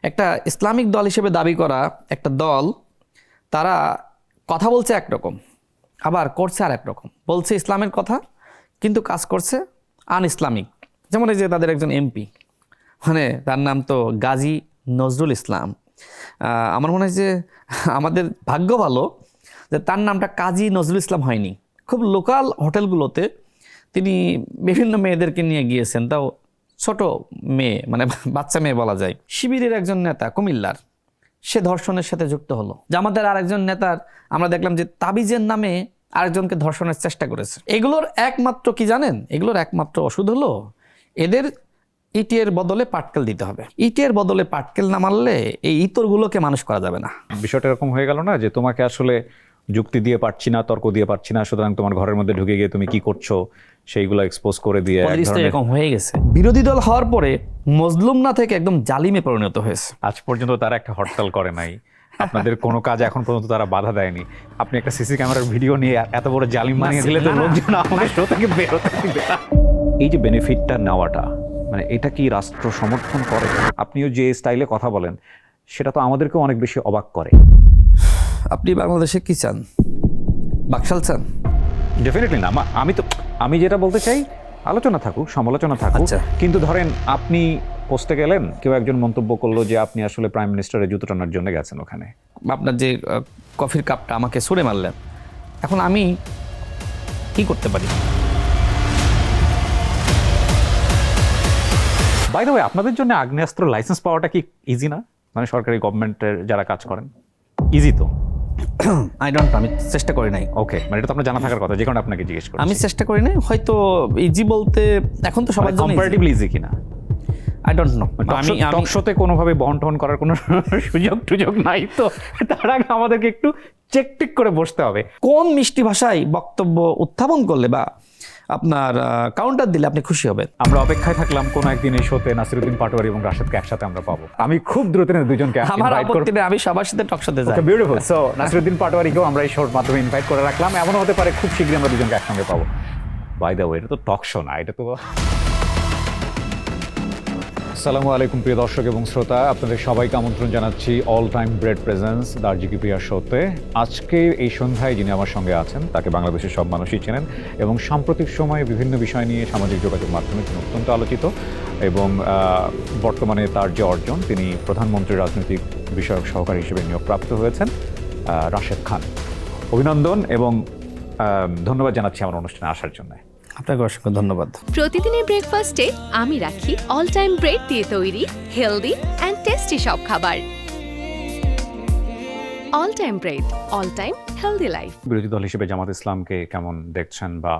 একটা ইসলামিক দল হিসেবে দাবি করা একটা দল, তারা কথা বলছে একরকম, আবার করছে আর একরকম। বলছে ইসলামের কথা, কিন্তু কাজ করছে আন ইসলামিক। যেমন এই যে তাদের একজন এমপি, মানে তার নাম তো গাজী নজরুল ইসলাম। আমার মনে হয় যে আমাদের ভাগ্য ভালো যে তার নামটা কাজী নজরুল ইসলাম হয়নি। খুব লোকাল হোটেলগুলোতে তিনি বিভিন্ন মেয়েদেরকে নিয়ে গিয়েছেন, তাও ছোট মেয়ে, মানে বাচ্চা মেয়ে বলা যায়। শিবিরের একজন নেতা কুমিল্লার, সে ধর্ষণের সাথে যুক্ত হলো। জামাতের আরেকজন নেতার আমরা দেখলাম যে তাবিজের নামে আরেকজনকে ধর্ষণের চেষ্টা করেছে। এগুলোর একমাত্র কি জানেন, এগুলোর একমাত্র ওষুধ হলো এদের ইটের বদলে পাটকেল দিতে হবে। ইটের বদলে পাটকেল না মারলে এই ইতরগুলোকে মানুষ করা যাবে না। বিষয়টা এরকম হয়ে গেল না যে তোমাকে আসলে যুক্তি দিয়ে পারছি না, তর্ক দিয়ে পারছি না, সুতরাং তোমার ঘরের মধ্যে ঢুকে গিয়ে তুমি কি করছো সেইগুলো এক্সপোজ করে দিয়ে এরকম হয়ে গেছে। বিরোধী দল হওয়ার পরে মজলুম না থেকে একদম জালিমে পরিণত হয়েছে। আজ পর্যন্ত তারা একটা হরতাল করে নাই, আপনাদের কোনো কাজ এখন পর্যন্ত তারা বাধা দেয়নি। আপনি একটা সিসি ক্যামেরার ভিডিও নিয়ে এত বড় জালিম বানিয়ে দিলে তো লোকজন আমাদের শো থেকে বেরোতে দিবে না। এই যে বেনিফিটটা নেওয়াটা, মানে এটা কি রাষ্ট্র সমর্থন করে? আপনিও যে স্টাইলে কথা বলেন সেটা তো আমাদেরকেও অনেক বেশি অবাক করে। আপনি বাংলাদেশে কি চান? বাকশাল চান? ডেফিনেটলি না। আমি যেটা বলতে চাই, আলোচনা থাকুক, সমালোচনা থাকুক, কিন্তু ধরেন আপনি পোস্টে গেলেন, কেউ একজন মন্তব্য করলো যে আপনি আসলে প্রাইম মিনিস্টারের জুতো টানার জন্য গেছেন ওখানে। আপনার যে কফির কাপটা আমাকে ছুঁড়ে মারলেন, এখন আমি কি করতে পারি? বাই দ্য ওয়ে, আপনাদের জন্য আগ্নেয়াস্ত্র লাইসেন্স পাওয়াটা কি ইজি না? মানে সরকারি গভর্নমেন্টের যারা কাজ করেন, ইজি তো? আই ডোন্ট নো, আমি চেষ্টা করি নাই। ওকে, মানে এটা তো আপনার জানা থাকার কথা, যে কারণে আপনাকে জিজ্ঞেস করি। আমি চেষ্টা করি নাই, হয়তো ইজি বলতে এখন তো সবার জন্য কম্পারেটিভলি ইজি কিনা আই ডোন্ট নো। আমি টক শোতে কোনোভাবে বন্টন করার কোনো সুযোগ নাই, তো তার আগে আমাদেরকে একটু চেক টিক করে বসতে হবে। কোন মিষ্টি ভাষায় বক্তব্য উত্থাপন করলে বা আপনার কাউন্টার দিলে আপনি খুশি হবেন? আমরা অপেক্ষায় থাকলাম কোন একদিন এই শোতে নাসিরউদ্দিন পাটোয়ারি এবং রাশেদকে একসাথে আমরা পাবো। আমি খুব দ্রুত দুজনকে আমার আপত্তি নেই, আমি সবার সাথে টক শোতে যাই। বিউটিফুল। সো নাসিরউদ্দিন পাটোয়ারিকেও আমরা এই শোর মাধ্যমে ইনভাইট করে রাখলাম। এমন হতে পারে খুব শীঘ্রই আমরা দুজনকে একসঙ্গে পাবো। বাই দ্য ওয়ে, এটা তো টক শো না, এটা তো। আসসালামু আলাইকুম প্রিয় দর্শক এবং শ্রোতা, আপনাদের সবাইকে আমন্ত্রণ জানাচ্ছি অল টাইম ব্রেড প্রেজেন্স দার্জিকি প্রিয়া শোতে। আজকে এই সন্ধ্যায় যিনি আমার সঙ্গে আছেন তাকে বাংলাদেশের সব মানুষই চেনেন এবং সাম্প্রতিক সময়ে বিভিন্ন বিষয় নিয়ে সামাজিক যোগাযোগ মাধ্যমে তিনি অত্যন্ত আলোচিত এবং বর্তমানে তার যে অর্জন, তিনি প্রধানমন্ত্রীর রাজনৈতিক বিষয়ক সহকারী হিসেবে নিয়োগপ্রাপ্ত হয়েছেন, রাশেদ খান। অভিনন্দন এবং ধন্যবাদ জানাচ্ছি আমার অনুষ্ঠানে আসার জন্য। আপনাকে অসংখ্য ধন্যবাদ। প্রতিদিনের ব্রেকফাস্টে আমি রাখি অল টাইম ব্রেড দিয়ে তৈরি হেলদি অ্যান্ড টেস্টি সব খাবার। All time bread, all time healthy life. বিরোধী দল হিসেবে জামাত ইসলামকে কেমন দেখছেন বা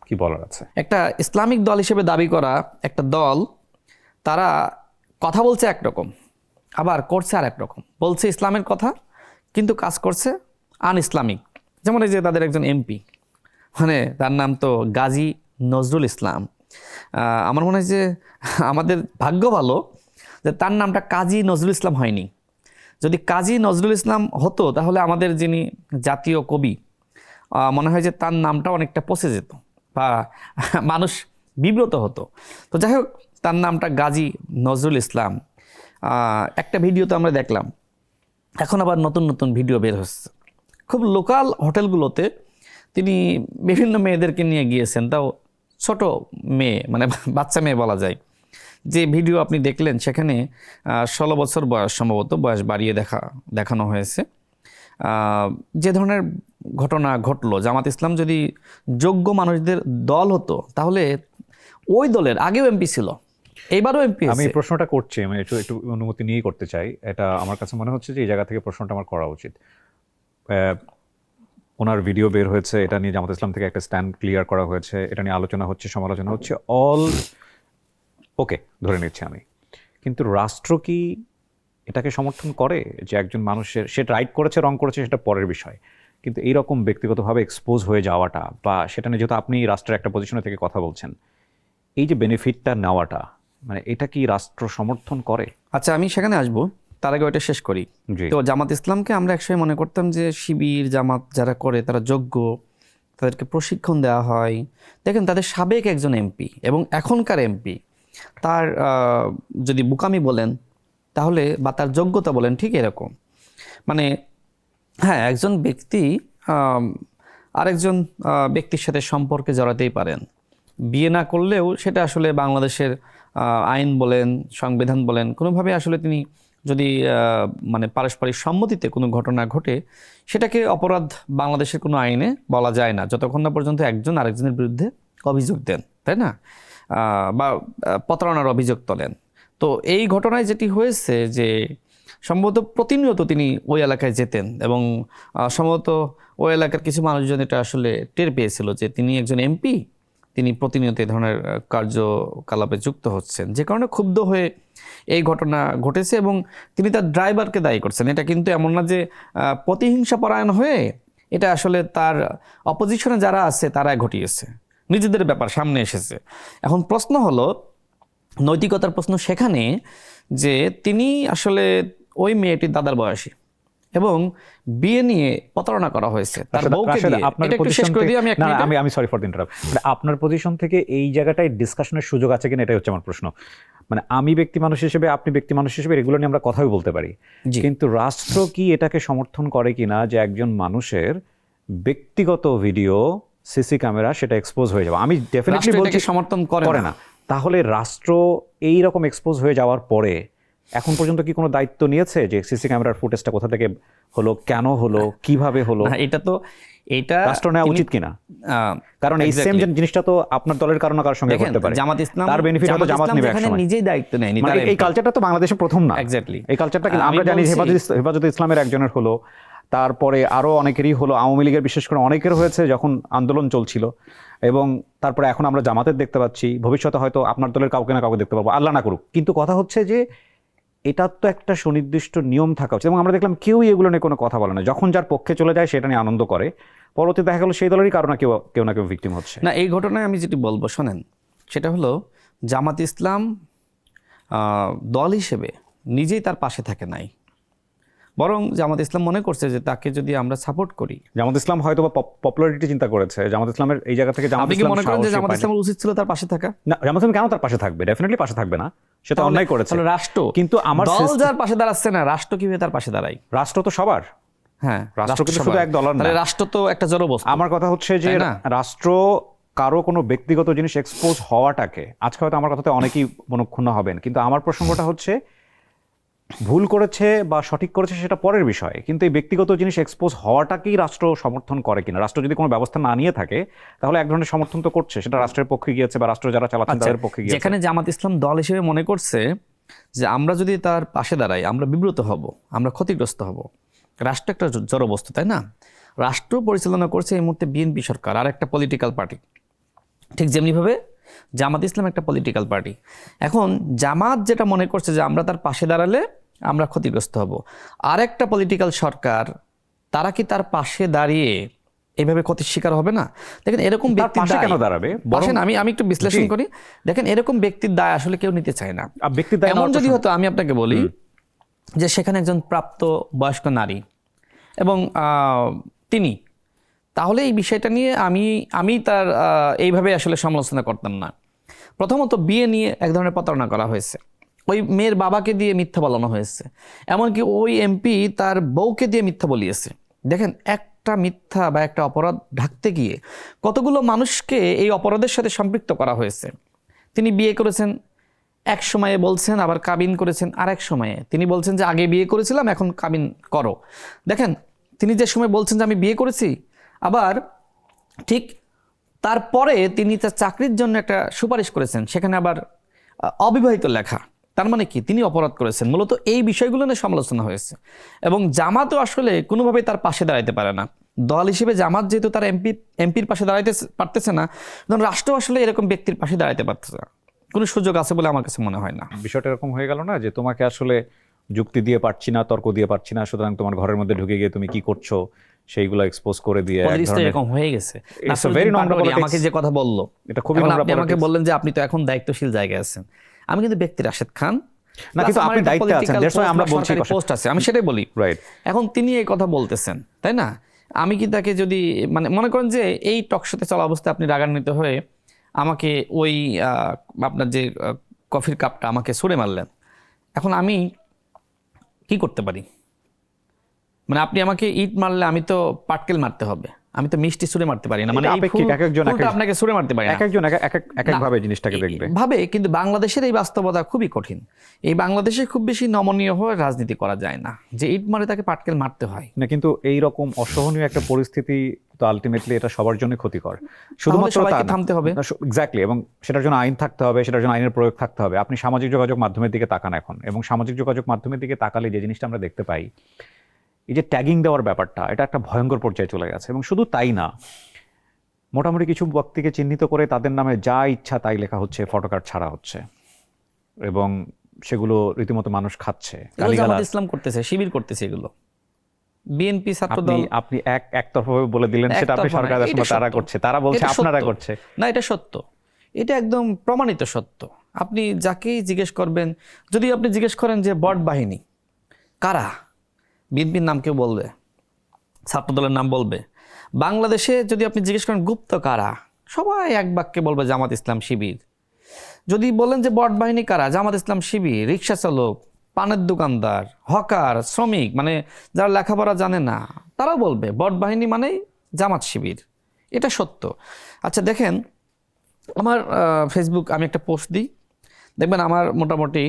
কি বলার আছে? একটা ইসলামিক দল হিসেবে দাবি করা একটা দল, তারা কথা বলছে একরকম, আবার করছে আর একরকম। বলছে ইসলামের কথা, কিন্তু কাজ করছে আন ইসলামিক। যেমন এই যে তাদের একজন এমপি, মানে তার নাম তো গাজী নজরুল ইসলাম। আমার মনে হয় যে আমাদের ভাগ্য ভালো যে তার নামটা কাজী নজরুল ইসলাম হয়নি। যদি কাজী নজরুল ইসলাম হতো তাহলে আমাদের যিনি জাতীয় কবি, মনে হয় যে তার নামটা অনেকটা পচে যেত বা মানুষ বিব্রত হতো। তো যাই হোক, তার নামটা গাজী নজরুল ইসলাম। একটা ভিডিওতে আমরা দেখলাম, এখন আবার নতুন নতুন ভিডিও বের হচ্ছে। খুব লোকাল হোটেলগুলোতে তিনি বিভিন্ন মেয়েদেরকে নিয়ে গিয়েছেন, তাও ছোট মেয়ে, মানে বাচ্চা মেয়ে বলা যায়। যে ভিডিও আপনি দেখলেন সেখানে 16 বছর বয়স, সম্ভবত বয়স বাড়িয়ে দেখানো হয়েছে। যে ধরনের ঘটনা ঘটলো, জামাত ইসলাম যদি যোগ্য মানুষদের দল হতো তাহলে ওই দলের আগেও এমপি ছিল, এইবারও এমপি। আমি প্রশ্নটা করছি, আমি একটু অনুমতি নিয়ে করতে চাই। এটা আমার কাছে মনে হচ্ছে যে এই জায়গা থেকে প্রশ্নটা আমার করা উচিত। ওনার ভিডিও বের হয়েছে, এটা নিয়ে জামাত ইসলাম থেকে একটা স্ট্যান্ড ক্লিয়ার করা হয়েছে, এটা নিয়ে আলোচনা হচ্ছে, সমালোচনা হচ্ছে, অল ওকে ধরে নিচ্ছি আমি। কিন্তু রাষ্ট্র কি এটাকে সমর্থন করে যে একজন মানুষের, সে রাইট করেছে রং করেছে সেটা পরের বিষয়, কিন্তু এইরকম ব্যক্তিগতভাবে এক্সপোজ হয়ে যাওয়াটা বা সেটা নিয়ে, যেহেতু আপনি রাষ্ট্রের একটা পজিশনে থেকে কথা বলছেন, এই যে বেনিফিটটা নেওয়াটা, মানে এটা কি রাষ্ট্র সমর্থন করে? আচ্ছা, আমি সেখানে আসবো, তার আগে ওইটা শেষ করি। তো জামাত ইসলামকে আমরা একসময় মনে করতাম যে শিবির জামাত যারা করে তারা যোগ্য, তাদেরকে প্রশিক্ষণ দেওয়া হয়। দেখেন, তাদের সাবেক একজন এমপি এবং এখনকার এমপি, তার যদি বুকামি বলেন তাহলে বা তার যোগ্যতা বলেন ঠিক এরকম। মানে হ্যাঁ, একজন ব্যক্তি আরেকজন ব্যক্তির সাথে সম্পর্কে জড়াতেই পারেন, বিয়ে না করলেও সেটা আসলে বাংলাদেশের আইন বলেন, সংবিধান বলেন, কোনোভাবে আসলে তিনি যদি মানে পারস্পরিক সম্মতিতে কোনো ঘটনা ঘটে, সেটাকে অপরাধ বাংলাদেশের কোনো আইনে বলা যায় না যতক্ষণ না পর্যন্ত একজন আরেকজনের বিরুদ্ধে অভিযোগ দেন, তাই না, বা প্রতারণার অভিযোগ তোলেন। তো এই ঘটনায় যেটি হয়েছে যে সম্ভবত প্রতিনিয়ত তিনি ওই এলাকায় যেতেন এবং সম্ভবত ওই এলাকার কিছু মানুষজন এটা আসলে টের পেয়েছিল যে তিনি একজন এমপি, তিনি প্রতিনিয়ত এই ধরনের কার্যকলাপে যুক্ত হচ্ছেন, যে কারণে ক্ষুব্ধ হয়ে এই ঘটনা ঘটেছে এবং তিনি তার ড্রাইভারকে দায়ী করছেন। এটা কিন্তু এমন না যে প্রতিহিংসা পরায়ণ হয়ে, এটা আসলে তার অপোজিশনে যারা আছে তারাই ঘটিয়েছে, নিজেদের ব্যাপার সামনে এসেছে। এখন প্রশ্ন হলো, নৈতিকতার প্রশ্ন সেখানে যে তিনি আসলে ওই মেয়েটির দাদার বয়সী এবং বিয়ে নিয়ে প্রতারণা করা হয়েছে তার বউকে দিয়ে। এটা একটু শেষ করে দিই আমি এক মিনিটে। আমি সরি ফর দ্য ইন্টারাপ্ট। মানে আপনার পজিশন থেকে এই জায়গাটায় ডিসকাশনের সুযোগ আছে কিনা, এটাই হচ্ছে আমার প্রশ্ন। মানে আমি ব্যক্তি মানুষ হিসেবে, আপনি ব্যক্তি মানুষ হিসেবে এগুলো নিয়ে আমরা কথাই বলতে পারি, কিন্তু রাষ্ট্র কি এটাকে সমর্থন করে কিনা যে একজন মানুষের ব্যক্তিগত ভিডিও সিসি ক্যামেরা সেটা এক্সপোজ হয়ে যাবে? আমি ডেফিনেটলি বলছি সমর্থন করে না। তাহলে রাষ্ট্র এই রকম এক্সপোজ হয়ে যাওয়ার পরে এখন পর্যন্ত কি কোনো দায়িত্ব নিয়েছে যে সিসি ক্যামেরার ফুটেজটা কোথা থেকে হলো, কেন হলো, কিভাবে হলো? এটা রাষ্ট্র নেওয়া উচিত কিনা? কারণ এই সেম জিনিসটা তো আপনার দলের কারণে কারোর সঙ্গে করতে পারে। জামাত ইসলাম, তার বেনিফিট হয়তো জামাত নেবে একসময়। নিজেই দায়িত্ব নেয়নি। মানে এই কালচারটা তো বাংলাদেশে প্রথম না। এক্স্যাক্টলি এই কালচারটা কিন্তু আমরা জানি হেফাজতে ইসলামের একজনের হলো, তারপরে আরো অনেকেরই হলো, আওয়ামী লীগের বিশেষ করে অনেকের হয়েছে যখন আন্দোলন চলছিল, এবং তারপরে এখন আমরা জামাতের দেখতে পাচ্ছি, ভবিষ্যতে হয়তো আপনার দলের কাউকে না কাউকে দেখতে পাবো, আল্লাহ না করুক। কিন্তু কথা হচ্ছে যে এটার তো একটা সুনির্দিষ্ট নিয়ম থাকা উচিত, এবং আমরা দেখলাম কেউই এগুলো নিয়ে কোনো কথা বলে না। যখন যার পক্ষে চলে যায় সেটা নিয়ে আনন্দ করে, পরবর্তীতে দেখা গেল সেই দলেরই কারণে কেউ না কেউ ভিকটিম হচ্ছে। না, এই ঘটনায় আমি যেটি বলবো শোনেন, সেটা হলো জামাত ইসলাম দল হিসেবে নিজেই তার পাশে থাকে নাই, বরং জামাত ইসলাম মনে করছে যে তাকে যদি আমরা সাপোর্ট করি, জামাত ইসলাম হয়তো বা পপুলারিটি চিন্তা করেছে। জামাত ইসলামের এই জায়গা থেকে আপনি কি মনে করেন যে জামাত ইসলামের উচিত ছিল তার পাশে থাকা? না, জামাত ইসলাম কেন তার পাশে থাকবে? ডেফিনেটলি পাশে থাকবে না, সেটা অন্যায় করেছে রাষ্ট্র। কিন্তু আমার দল যার পাশে দাঁড়াচ্ছে না, রাষ্ট্র কিভাবে তার পাশে দাঁড়ায়? রাষ্ট্র তো সবার। হ্যাঁ, রাষ্ট্র কিন্তু শুধু এক দলের না। রাষ্ট্র তো একটা জড়বস্তু। আমার কথা হচ্ছে যে রাষ্ট্র কারো কোনো ব্যক্তিগত জিনিস এক্সপোজ হওয়াটাকে, আজকে হয়তো আমার কথাতে অনেকেই মনক্ষুণ্ণ হবেন, কিন্তু আমার প্রসঙ্গটা হচ্ছে ভুল করেছে বা সঠিক করেছে সেটা পরের বিষয়, কিন্তু এই ব্যক্তিগত জিনিস এক্সপোজ হওয়াটাকেই রাষ্ট্র সমর্থন করে কিনা। রাষ্ট্র যদি কোনো ব্যবস্থা না নিয়ে থাকে তাহলে এক ধরনের সমর্থন তো করছে, সেটা রাষ্ট্রের পক্ষে গিয়েছে বা রাষ্ট্র যারা চালাচ্ছেন তাদের পক্ষে গিয়েছে। যেখানে জামাত ইসলাম দল হিসেবে মনে করছে যে আমরা যদি তার পাশে দাঁড়াই আমরা বিব্রত হব, আমরা ক্ষতিগ্রস্ত হব। রাষ্ট্র একটা জড়বস্তু, তাই না? রাষ্ট্র পরিচালনা করছে এই মুহূর্তে বিএনপি সরকার, আর একটা পলিটিক্যাল পার্টি, ঠিক যেমনিভাবে জামাত ইসলাম একটা পলিটিক্যাল পার্টি। এখন জামাত যেটা মনে করছে যে আমরা তার পাশে দাঁড়ালে আমরা ক্ষতিগ্রস্ত হব, আর একটা পলিটিক্যাল সরকার, তারা কি তার পাশে দাঁড়িয়ে এইভাবে ক্ষতির শিকার হবে না? দেখেন এরকম ব্যক্তির দায় কেন দাঁড়াবে? আমি একটু বিশ্লেষণ করি। দেখেন এরকম ব্যক্তির দায় আসলে কেউ নিতে চায় না। এমন যদি হতো, আমি আপনাকে বলি যে সেখানে একজন প্রাপ্ত বয়স্ক নারী এবং তিনি, তাহলে এই বিষয়টা নিয়ে আমি তার এইভাবে আসলে সমালোচনা করতাম না। প্রথমত বিয়ে নিয়ে এক ধরনের প্রতারণা করা হয়েছে, ওই মেয়ের বাবাকে দিয়ে মিথ্যা বলানো হয়েছে, এমনকি ওই এমপি তার বউকে দিয়ে মিথ্যা বলিয়েছে। দেখেন একটা মিথ্যা বা একটা অপরাধ ঢাকতে গিয়ে কতগুলো মানুষকে এই অপরাধের সাথে সম্পৃক্ত করা হয়েছে। তিনি বিয়ে করেছেন এক সময়ে বলছেন, আবার কাবিন করেছেন আরেক সময়ে। তিনি বলছেন যে আগে বিয়ে করেছিলাম এখন কাবিন করো। দেখেন তিনি যে সময় বলছেন যে আমি বিয়ে করেছি, আবার ঠিক তারপরে তিনি তার চাকরির জন্য একটা সুপারিশ করেছেন, সেখানে আবার অবিবাহিত লেখা। তার মানে কি? তিনি অপরাধ করেছেন। মূলত এই বিষয়গুলো নিয়ে সমালোচনা হয়েছে এবং জামাতও আসলে কোনোভাবেই তার পাশে দাঁড়াইতে পারে না। দল হিসেবে জামাত যেহেতু তার এমপির পাশে দাঁড়াইতে পারতেছে না, রাষ্ট্র আসলে এরকম ব্যক্তির পাশে দাঁড়াইতে পারতেছে না, কোনো সুযোগ আছে বলে আমার কাছে মনে হয় না। বিষয়টা এরকম হয়ে গেল না যে তোমাকে আসলে যুক্তি দিয়ে পারছি না, তর্ক দিয়ে পারছি না, সুতরাং তোমার ঘরের মধ্যে ঢুকে গিয়ে তুমি কি করছো সেইগুলো এক্সপোজ করে দিয়ে এরকম হয়ে গেছে। আমাকে যে কথা বললো, এটা খুবই আপনি আমাকে বললেন যে আপনি তো এখন দায়িত্বশীল জায়গায় আছেন। আমি কিন্তু ব্যক্তি রাশেদ খান, না কিন্তু আপনি দায়িত্বে আছেন, আমরা বলছি পোস্ট আছে, আমি সেটাই বলি। রাইট, এখন তিনি এই কথা বলতেছেন, তাই না? আমি কি তাকে যদি মানে মনে করেন যে এই টকশোতে চলা অবস্থায় আপনি রাগান্বিত হয়ে আমাকে ওই আপনার যে কফির কাপটা আমাকে ছুঁড়ে মারলেন, এখন আমি কি করতে পারি? মানে আপনি আমাকে ইট মারলে আমি তো পাটকেল মারতে হবে, আমি তো মিষ্টি ছুঁড়ে মারতে পারি না। মানে এটা এই আপেক্ষিক, ফুল- এক একজন এক ফুলটা এক- আপনাকে ছুঁড়ে মারতে পারি না। এক একজন এক এক ভাবে জিনিসটাকে দেখবে। ভাবে, কিন্তু বাংলাদেশের এই বাস্তবতা খুবই কঠিন। এই বাংলাদেশে খুব বেশি নমনীয় হয়ে রাজনীতি করা যায় না, যে ইট মারে তাকে পাটকেল মারতে হয়। না, কিন্তু এই রকম অসহনীয় একটা পরিস্থিতি তো আলটিমেটলি এটা সবার জন্য ক্ষতিকর। শুধুমাত্র সবাইকে থামতে হবে। এক্স্যাক্টলি, এবং সেটার জন্য আইন থাকতে হবে, সেটার জন্য আইনের প্রয়োগ থাকতে হবে। আপনি সামাজিক যোগাযোগ মাধ্যমের দিকে তাকান এখন, এবং সামাজিক যোগাযোগ মাধ্যমের দিকে তাকালে যে জিনিসটা আমরা দেখতে পাই, এই যে ট্যাগিং দেওয়ার ব্যাপারটা, এটা একটা ভয়ঙ্কর পর্যায়ে চলে গেছে। এবং শুধু তাই না, মোটামুটি কিছু ব্যক্তিকে চিহ্নিত করে তাদের নামে যা ইচ্ছা তাই লেখা হচ্ছে, ফটোকার্ড ছাড়া হচ্ছে, এবং সেগুলো রীতিমতো মানুষ খাচ্ছে। এগুলো জামাত গালিগালাজ। ইসলাম করতেছে, শিবির করতেছে, এগুলো বিএনপি ছাত্র আপনি দল আপনি একতরফাভাবে বলে দিলেন সেটা আপনি একতরফা সরকার না, আসলে এটা তারা সত্য। করছে, তারা বলছে এটা আপনারা সত্য। করছে। না, এটা সত্য, এটা একদম প্রমাণিত সত্য। আপনি যাকেই জিজ্ঞেস করবেন, যদি আপনি জিজ্ঞেস করেন যে বট বাহিনী কারা, বিএনপির নাম কেউ বলবে, ছাত্রদলের নাম বলবে। বাংলাদেশে যদি আপনি জিজ্ঞেস করেন গুপ্ত কারা, সবাই এক বাক্যে বলবে জামাত ইসলাম শিবির। যদি বলেন যে বট বাহিনী কারা, জামাত ইসলাম শিবির, রিক্সা চালক, পানের দোকানদার, হকার, শ্রমিক, মানে যারা লেখাপড়া জানে না, তারাও বলবে বট বাহিনী মানেই জামাত শিবির। এটা সত্য। আচ্ছা দেখেন, আমার ফেসবুক, আমি একটা পোস্ট দিই, দেখবেন আমার মোটামুটি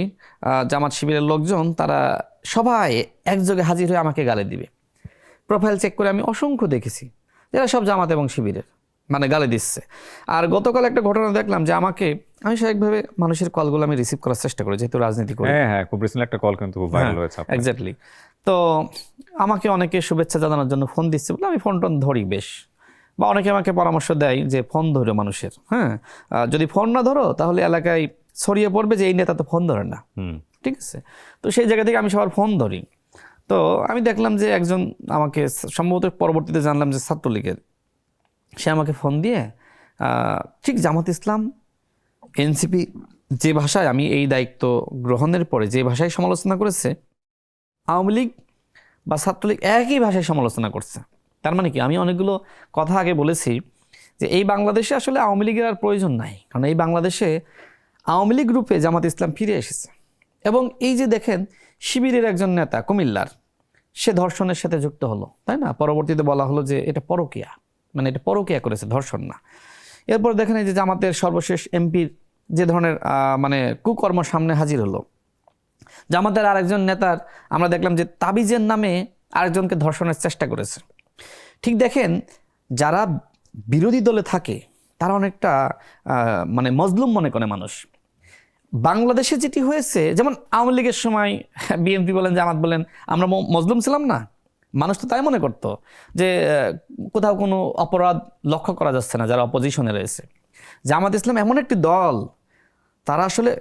জামাত শিবিরের লোকজন তারা সবাই একযোগে হাজির হয়ে আমাকে গালি দিবে। প্রোফাইল চেক করে আমি অসংখ্য দেখেছি যারা সব জামাত এবং শিবিরের, মানে গালি দিচ্ছে। আর গতকাল একটা ঘটনা দেখলাম যে আমি স্বাভাবিকভাবে মানুষের কলগুলো আমি রিসিভ করার চেষ্টা করি, যেহেতু রাজনীতি করি। হ্যাঁ হ্যাঁ, খুব রিসেন্টলি একটা কল কিন্তু খুব ভাইরাল হয়েছে আপনার। এক্স্যাক্টলি। তো আমাকে অনেকে শুভেচ্ছা জানানোর জন্য ফোন দিচ্ছে বলে আমি ফোন টোন ধরি বেশ, বা অনেকে আমাকে পরামর্শ দেয় যে ফোন ধরো মানুষের, হ্যাঁ যদি ফোন না ধরো তাহলে এলাকায় ছড়িয়ে পড়বে যে এই নেতা তো ফোন ধরে না। ঠিক আছে, তো সেই জায়গা থেকে আমি সবার ফোন ধরি। তো আমি দেখলাম যে একজন আমাকে, সম্ভবত পরবর্তীতে জানলাম যে ছাত্রলীগের, সে আমাকে ফোন দিয়ে ঠিক জামাত ইসলাম, এনসিপি যে ভাষায় আমি এই দায়িত্ব গ্রহণের পরে যে ভাষায় সমালোচনা করেছে, আওয়ামী লীগ বা ছাত্রলীগ একই ভাষায় সমালোচনা করছে। তার মানে কি, আমি অনেকগুলো কথা আগে বলেছি যে এই বাংলাদেশে আসলে আওয়ামী লীগের আর প্রয়োজন নাই, কারণ এই বাংলাদেশে আওয়ামী লীগ রূপে জামাত ইসলাম ফিরে এসেছে। এবং এই যে দেখেন, শিবিরের একজন নেতা কুমিল্লার, সে ধর্ষণের সাথে যুক্ত হলো, তাই না? পরবর্তীতে বলা হলো যে এটা পরকীয়া, মানে এটা পরকীয়া করেছে, ধর্ষণ না। এরপর দেখেন এই যে জামাতের সর্বশেষ এমপির যে ধরনের মানে কুকর্ম সামনে হাজির হলো। জামাতের আরেকজন নেতার আমরা দেখলাম যে তাবিজের নামে আরেকজনকে ধর্ষণের চেষ্টা করেছে। ঠিক দেখেন, যারা বিরোধী দলে থাকে তারা অনেকটা মানে মজলুম মনে করে মানুষ। বাংলাদেশে যেটি হয়েছে, যেমন আওয়ামী লীগের সময় বিএনপি বলেন, জামাত বলেন, আমরা মজলুম ছিলাম না, মানুষ তো তাই মনে করতো যে কোথাও কোনো অপরাধ লক্ষ্য করা যাচ্ছে না যারা অপোজিশনে রয়েছে। জামাত ইসলাম এমন একটি দল, তারা আসলে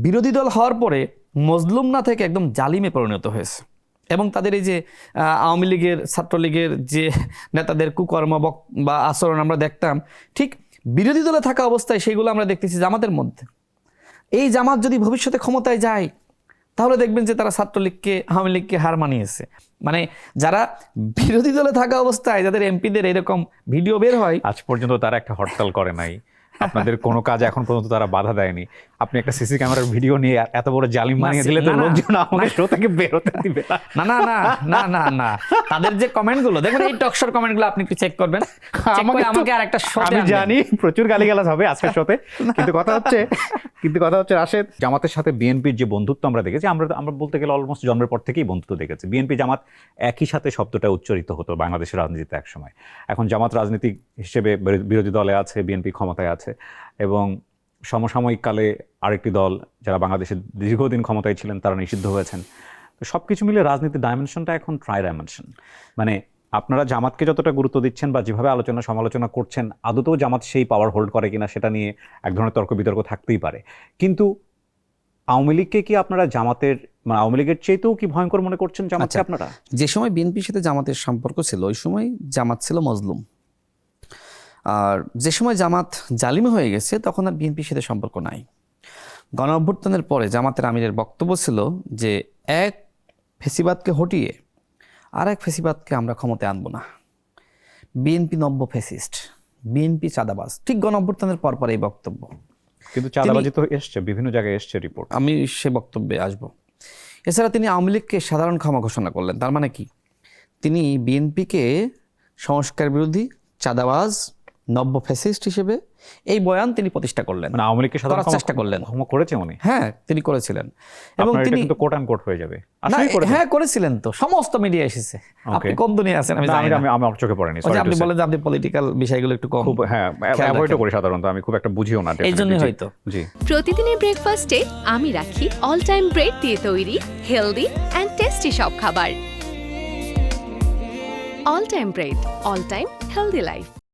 বিরোধী দল হওয়ার পরে মজলুম না থেকে একদম জালিমে পরিণত হয়েছে। এবং তাদের এই যে আওয়ামী লীগের, ছাত্রলীগের যে নেতাদের কুকর্ম বা আচরণ আমরা দেখতাম, ঠিক বিরোধী দলে থাকা অবস্থায় সেইগুলো আমরা দেখতেছি জামাতের মধ্যে। এই জামাত যদি ভবিষ্যতে ক্ষমতায় যায় তাহলে দেখবেন যে তারা ছাত্রলীগকে, আওয়ামী লীগকে হার মানিয়েছে। মানে যারা বিরোধী দলে থাকা অবস্থায় যাদের এমপিদের এরকম ভিডিও বের হয়, আজ পর্যন্ত তারা একটা হরতাল করে নাই, আপনাদের কোনো কাজ এখন পর্যন্ত তারা বাধা দেয়নি। আপনি একটা সিসি ক্যামেরার ভিডিও নিয়ে এত বড় জালিম বানিয়ে দিলে তো লোকজন আমাকে শো থেকে বের হতে দিবে না। না না না না না না, তাদের যে কমেন্টগুলো দেখবেন, এই টকশোর কমেন্টগুলো আপনি একটু চেক করবেন। আমাকে আরেকটা শো, আমি জানি প্রচুর গালিগালাজ হবে আজকের শোতে, কিন্তু কথা হচ্ছে রাশেদ, জামাতের সাথে বিএনপির যে বন্ধুত্ব আমরা দেখেছি, আমরা বলতে গেলে অলমোস্ট জন্মের পর থেকেই বন্ধুত্ব দেখেছি। বিএনপি জামাত একই সাথে শব্দটা উচ্চারিত হতো বাংলাদেশের রাজনীতিতে এক সময়। এখন জামাত রাজনীতি হিসেবে বিরোধী দলে আছে, বিএনপি ক্ষমতায় আছে, এবং সমসাময়িক কালে আরেকটি দল যারা বাংলাদেশের দীর্ঘদিন ক্ষমতায় ছিলেন তারা নিষিদ্ধ হয়েছেন। তো সবকিছু মিলে রাজনীতির ডাইমেনশনটা এখন ট্রাই ডাইমেনশন। মানে আপনারা জামাতকে যতটা গুরুত্ব দিচ্ছেন বা যেভাবে আলোচনা সমালোচনা করছেন, আদতেও জামাত সেই পাওয়ার হোল্ড করে কিনা সেটা নিয়ে এক ধরনের তর্ক বিতর্ক থাকতেই পারে। কিন্তু আওয়ামী লীগকে কি আপনারা জামাতের, মানে আওয়ামী লীগের চেয়েতেও কি ভয়ঙ্কর মনে করছেন জামাতকে আপনারা? যে সময় বিএনপির সাথে জামাতের সম্পর্ক ছিল, ওই সময় জামাত ছিল মজলুম। আর যে সময় জামাত জালিম হয়ে গেছে, তখন আর বিএনপির সাথে সম্পর্ক নাই। গণ অভ্যুত্থানের পরে জামাতের আমিরের বক্তব্য ছিল যে এক ফেসিবাদকে হটিয়ে আর এক ফেসিবাদকে আমরা ক্ষমতায় আনবো না। বিএনপি নব্য ফেসিস্ট, বিএনপি চাঁদাবাজ, ঠিক গণ অভ্যুত্থানের পর এই বক্তব্য। কিন্তু চাঁদাবাজি তো এসছে, বিভিন্ন জায়গায় এসছে রিপোর্ট। আমি সে বক্তব্যে আসব। এছাড়া তিনি আওয়ামী লীগকে সাধারণ ক্ষমা ঘোষণা করলেন। তার মানে কি? তিনি বিএনপিকে সংস্কার বিরোধী, চাঁদাবাজ, নব্য ফ্যাসিস্ট হিসেবে এই বয়ান তিনি প্রতিষ্ঠা করলেন, মানে আওয়ামী লীগকে সাধারণ করার চেষ্টা করলেন। ক্ষমা করেছে উনি? হ্যাঁ, তিনি করেছিলেন। এবং আপনার এটা তিনি কিন্তু কোট অ্যান্ড কোট হয়ে যাবে। না, আসলেই করেছেন? হ্যাঁ করেছিলেন, তো সমস্ত মিডিয়া এসেছে। আপনি কম দুনিয়া আছেন আমি না, জানি এটা না। আমার চোখে পড়েনি। ওই যে Sorry to আপনি say. বলেন যে আপনি পলিটিক্যাল বিষয়গুলো একটু কম খুব হ্যাঁ খেয়াল অ্যাভয়েড রাখেন। করি সাধারণত, আমি খুব একটা বুঝিও না। এই জন্যই definitely, জি। হয়তো। জি। প্রতিদিনের ব্রেকফাস্টে আমি রাখি অল টাইম ব্রেড দিয়ে তৈরি হেলদি অ্যান্ড টেস্টি সব খাবার। All time bread, all time healthy life.